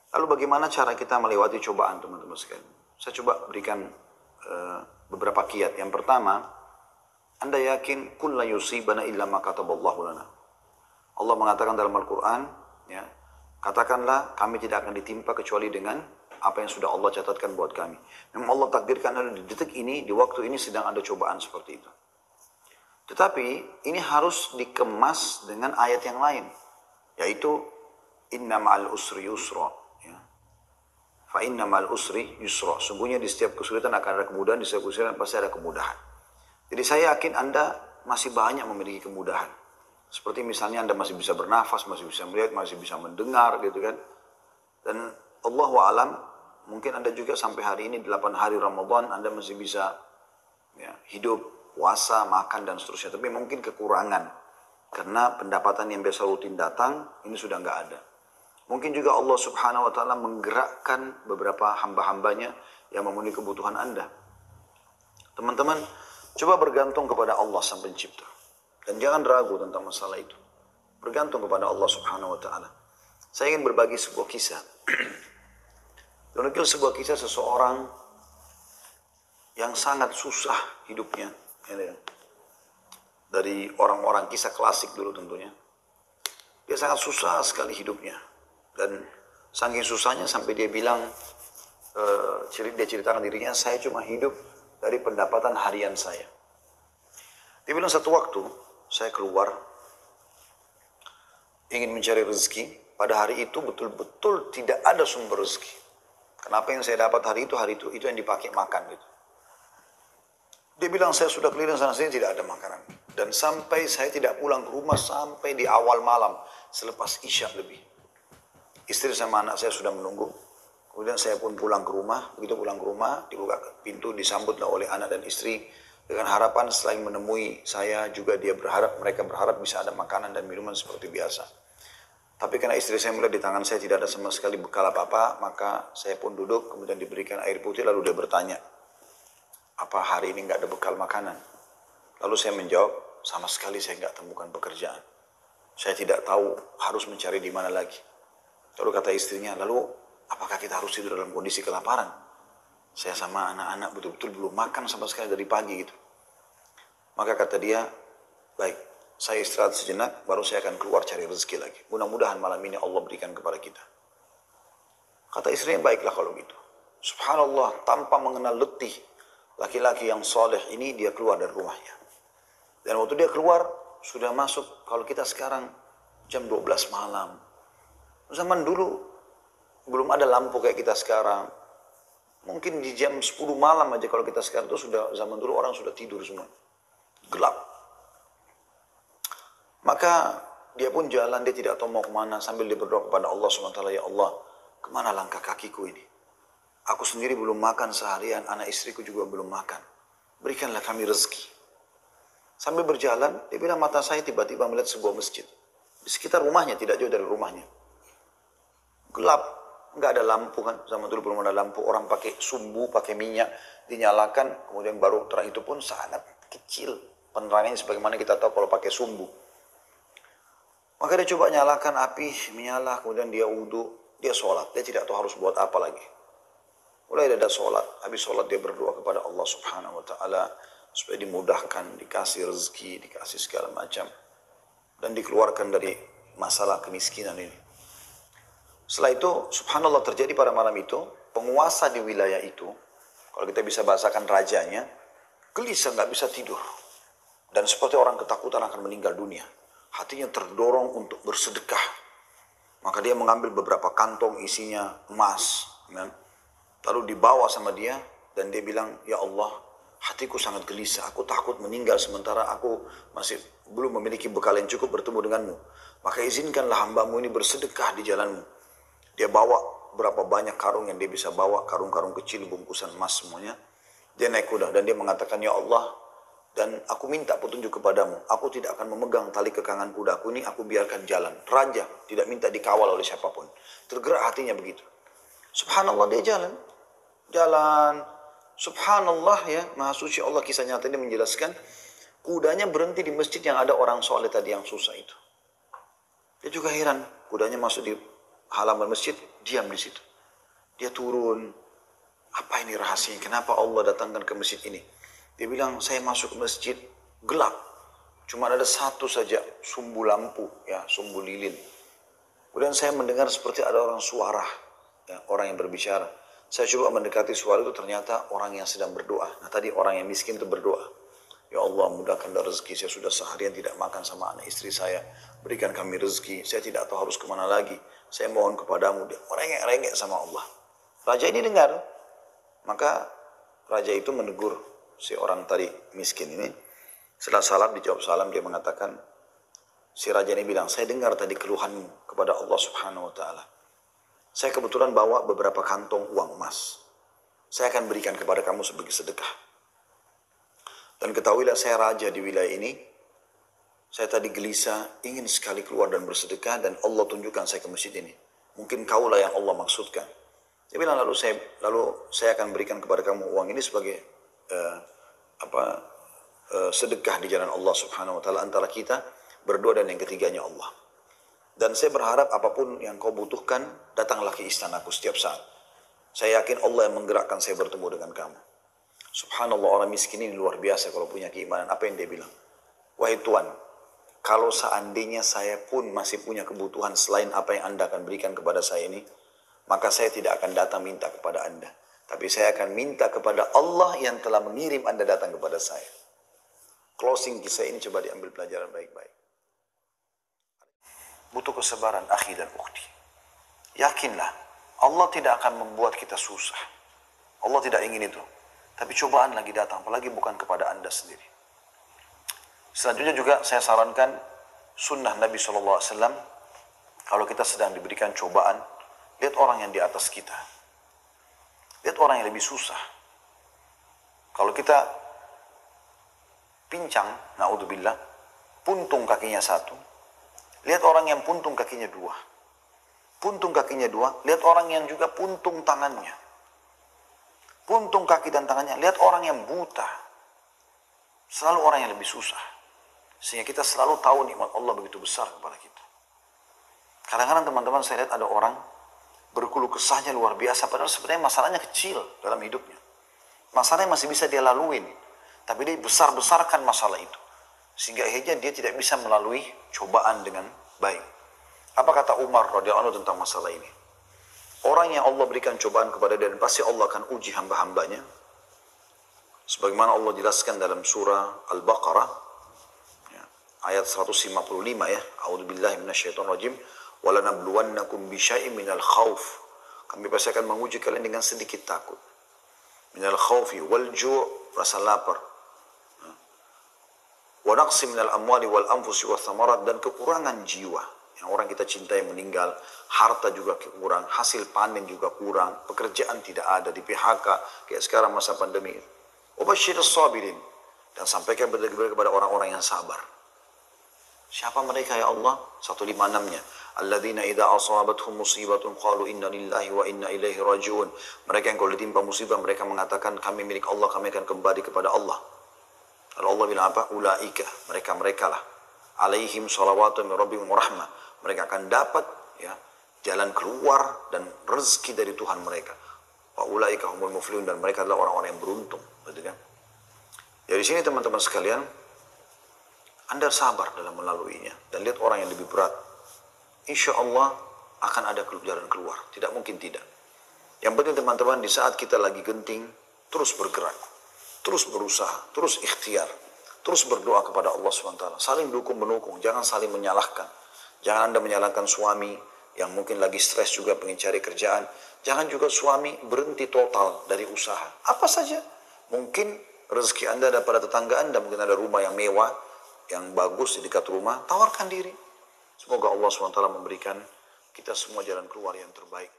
Lalu bagaimana cara kita melewati cobaan, teman-teman sekalian? Saya coba berikan beberapa kiat. Yang pertama, Anda yakin kulla yusibana illa ma kataballahu lana. Allah mengatakan dalam Al-Quran, ya, katakanlah kami tidak akan ditimpa kecuali dengan apa yang sudah Allah catatkan buat kami. Memang Allah takdirkan di detik ini, di waktu ini sedang ada cobaan seperti itu. Tetapi ini harus dikemas dengan ayat yang lain, yaitu inna ma'al usri yusra. Ya. Fa inna ma'al usri yusra. Sungguhnya di setiap kesulitan akan ada kemudahan, di setiap kesulitan pasti ada kemudahan. Jadi saya yakin Anda masih banyak memiliki kemudahan. Seperti misalnya Anda masih bisa bernafas, masih bisa melihat, masih bisa mendengar gitu kan. Dan Allahu a'lam, mungkin Anda juga sampai hari ini 8 hari Ramadan Anda masih bisa ya, hidup, puasa, makan dan seterusnya. Tapi mungkin kekurangan karena pendapatan yang biasa rutin datang ini sudah nggak ada. Mungkin juga Allah Subhanahu wa taala menggerakkan beberapa hamba-hambanya yang memenuhi kebutuhan Anda. Teman-teman, coba bergantung kepada Allah Sang Pencipta. Dan jangan ragu tentang masalah itu. Bergantung kepada Allah Subhanahu wa taala. Saya ingin berbagi sebuah kisah. Menukil sebuah kisah seseorang yang sangat susah hidupnya. Dari orang-orang kisah klasik dulu tentunya. Dia sangat susah sekali hidupnya. Dan saking susahnya sampai dia bilang, dia ceritakan dirinya, saya cuma hidup dari pendapatan harian saya. Dia bilang satu waktu, saya keluar, ingin mencari rezeki. Pada hari itu betul-betul tidak ada sumber rezeki. Kenapa yang saya dapat hari itu yang dipakai makan gitu. Dia bilang saya sudah keliling sana sini tidak ada makanan. Dan sampai saya tidak pulang ke rumah sampai di awal malam. Selepas Isya lebih. Istri sama anak saya sudah menunggu. Kemudian saya pun pulang ke rumah. Begitu pulang ke rumah, dibuka pintu, disambutlah oleh anak dan istri. Dengan harapan selain menemui saya juga mereka berharap bisa ada makanan dan minuman seperti biasa. Tapi karena istri saya melihat di tangan saya tidak ada sama sekali bekal apa-apa, maka saya pun duduk, kemudian diberikan air putih, lalu dia bertanya, apa hari ini nggak ada bekal makanan? Lalu saya menjawab, sama sekali saya nggak temukan pekerjaan. Saya tidak tahu harus mencari di mana lagi. Lalu kata istrinya, lalu apakah kita harus tidur dalam kondisi kelaparan? Saya sama anak-anak betul-betul belum makan sama sekali dari pagi gitu. Maka kata dia, baik, saya istirahat sejenak, baru saya akan keluar cari rezeki lagi. Mudah-mudahan malam ini Allah berikan kepada kita. Kata istrinya, baiklah kalau gitu. Subhanallah, tanpa mengenal letih, laki-laki yang soleh ini dia keluar dari rumahnya. Dan waktu dia keluar, sudah masuk, kalau kita sekarang jam 12 malam. Zaman dulu, belum ada lampu kayak kita sekarang. Mungkin di jam 10 malam aja kalau kita sekarang itu sudah, zaman dulu orang sudah tidur semua. Gelap. Maka dia pun jalan, dia tidak tahu mau kemana sambil dia berdoa kepada Allah SWT, ya Allah, kemana langkah kakiku ini? Aku sendiri belum makan seharian, anak istriku juga belum makan. Berikanlah kami rezeki. Sambil berjalan, dia bilang mata saya tiba-tiba melihat sebuah masjid. Di sekitar rumahnya, tidak jauh dari rumahnya. Gelap, nggak ada lampu kan. Zaman dulu belum ada lampu, orang pakai sumbu, pakai minyak, dinyalakan, kemudian baru terang itu pun sangat kecil. Penerangannya sebagaimana kita tahu kalau pakai sumbu. Maka dia coba nyalakan api, menyala, kemudian dia wudhu, dia sholat. Dia tidak tahu harus buat apa lagi. Mulai ada sholat, habis sholat dia berdoa kepada Allah Subhanahu wa ta'ala supaya dimudahkan, dikasih rezeki, dikasih segala macam. Dan dikeluarkan dari masalah kemiskinan ini. Setelah itu, subhanallah terjadi pada malam itu, penguasa di wilayah itu, kalau kita bisa bahasakan rajanya, gelisah, nggak bisa tidur. Dan seperti orang ketakutan akan meninggal dunia. Hatinya terdorong untuk bersedekah. Maka dia mengambil beberapa kantong isinya emas. Ya. Lalu dibawa sama dia. Dan dia bilang, ya Allah, hatiku sangat gelisah. Aku takut meninggal sementara aku masih belum memiliki bekal yang cukup bertemu denganmu. Maka izinkanlah hambamu ini bersedekah di jalanmu. Dia bawa berapa banyak karung yang dia bisa bawa. Karung-karung kecil, bungkusan emas semuanya. Dia naik kuda dan dia mengatakan, ya Allah, dan aku minta petunjuk kepadamu. Aku tidak akan memegang tali kekangan kudaku ini. Aku biarkan jalan. Raja tidak minta dikawal oleh siapapun. Tergerak hatinya begitu. Subhanallah dia jalan. Jalan. Subhanallah ya. Maha suci Allah, kisah nyata ini menjelaskan. Kudanya berhenti di masjid yang ada orang soleh tadi yang susah itu. Dia juga heran. Kudanya masuk di halaman masjid, diam di situ. Dia turun, apa ini rahasianya? Kenapa Allah datangkan ke masjid ini? Dia bilang, saya masuk ke masjid, gelap. Cuma ada satu saja sumbu lampu, ya, sumbu lilin. Kemudian saya mendengar seperti ada orang suara, ya, orang yang berbicara. Saya coba mendekati suara itu, ternyata orang yang sedang berdoa. Nah tadi orang yang miskin itu berdoa. Ya Allah, mudahkanlah rezeki, saya sudah seharian tidak makan sama anak istri saya. Berikan kami rezeki, saya tidak tahu harus kemana lagi. Saya mohon kepadamu. Dia merengek-rengek sama Allah. Raja ini dengar. Maka raja itu menegur si orang tadi miskin ini. Setelah salam, dijawab salam, dia mengatakan, si raja ini bilang, saya dengar tadi keluhanmu kepada Allah Subhanahu wa Ta'ala. Saya kebetulan bawa beberapa kantong uang emas. Saya akan berikan kepada kamu sebagai sedekah. Dan ketahuilah saya raja di wilayah ini. Saya tadi gelisah, ingin sekali keluar dan bersedekah, dan Allah tunjukkan saya ke masjid ini. Mungkin kaulah yang Allah maksudkan. Dia bilang, lalu saya akan berikan kepada kamu uang ini sebagai sedekah di jalan Allah Subhanahu wa Ta'ala antara kita berdua dan yang ketiganya Allah. Dan saya berharap apapun yang kau butuhkan, datanglah ke istanaku setiap saat. Saya yakin Allah yang menggerakkan saya bertemu dengan kamu. Subhanallah, orang miskin ini luar biasa kalau punya keimanan. Apa yang dia bilang? Wahai Tuhan, kalau seandainya saya pun masih punya kebutuhan selain apa yang Anda akan berikan kepada saya ini, maka saya tidak akan datang minta kepada Anda. Tapi saya akan minta kepada Allah yang telah mengirim Anda datang kepada saya. Closing kisah ini coba diambil pelajaran baik-baik. Butuh kesabaran, akhi dan ukhti. Yakinlah, Allah tidak akan membuat kita susah. Allah tidak ingin itu. Tapi cobaan lagi datang, apalagi bukan kepada Anda sendiri. Selanjutnya juga saya sarankan sunnah Nabi SAW. Kalau kita sedang diberikan cobaan, lihat orang yang di atas kita. Lihat orang yang lebih susah. Kalau kita pincang, na'udzubillah, puntung kakinya satu, lihat orang yang puntung kakinya dua. Puntung kakinya dua, lihat orang yang juga puntung tangannya. Puntung kaki dan tangannya, lihat orang yang buta. Selalu orang yang lebih susah. Sehingga kita selalu tahu nikmat Allah begitu besar kepada kita. Kadang-kadang teman-teman saya lihat ada orang berkeluh kesahnya luar biasa, padahal sebenarnya masalahnya kecil dalam hidupnya. Masalahnya masih bisa dia laluin, tapi dia besar-besarkan masalah itu. Sehingga akhirnya dia tidak bisa melalui cobaan dengan baik. Apa kata Umar radhiyallahu anhu tentang masalah ini? Orang yang Allah berikan cobaan kepada dia, dan pasti Allah akan uji hamba-hambanya. Sebagaimana Allah jelaskan dalam surah Al-Baqarah, ya, ayat 155 ya. A'udzubillahi minasyaitonirrajim. وَلَنَبْلُوَنَّكُمْ بِشَيْءٍ مِنَ الْخَوْفِ. Kami pasti akan menguji kalian dengan sedikit takut. Minal khawfi wal ju', rasa lapar. Wa naqsi minal amwali wal anfusi wath thamarat, dan kekurangan jiwa. Yang orang kita cintai meninggal, harta juga kurang, hasil panen juga kurang, pekerjaan tidak ada, di PHK kayak sekarang masa pandemi. Wa basyirus sabirin, dan sampaikan kepada orang-orang yang sabar. Siapa mereka ya Allah? 156-nya. Alladzina idza asabatuhum musibatun qalu inna lillahi wa inna ilaihi raji'un. Mereka yang kalau ditimpa musibah mereka mengatakan kami milik Allah, kami akan kembali kepada Allah. Lalu Allah bilang apa? Ulaika, mereka-mereka lah. Alaihim salawatu min rabbihim wa rahmah. Mereka akan dapat ya jalan keluar dan rezeki dari Tuhan mereka. Wa ulaika humul muflihun, dan mereka adalah orang-orang yang beruntung, gitu kan? Dari sini teman-teman sekalian, Anda sabar dalam melaluinya dan lihat orang yang lebih berat. Insya Allah akan ada jalan keluar. Tidak mungkin tidak. Yang penting teman-teman, di saat kita lagi genting, terus bergerak, terus berusaha, terus ikhtiar, terus berdoa kepada Allah SWT. Saling dukung-menukung, jangan saling menyalahkan. Jangan Anda menyalahkan suami yang mungkin lagi stres juga pengen cari kerjaan. Jangan juga suami berhenti total dari usaha. Apa saja. Mungkin rezeki Anda ada pada tetangga Anda, mungkin ada rumah yang mewah, yang bagus di dekat rumah, tawarkan diri. Semoga Allah SWT memberikan kita semua jalan keluar yang terbaik.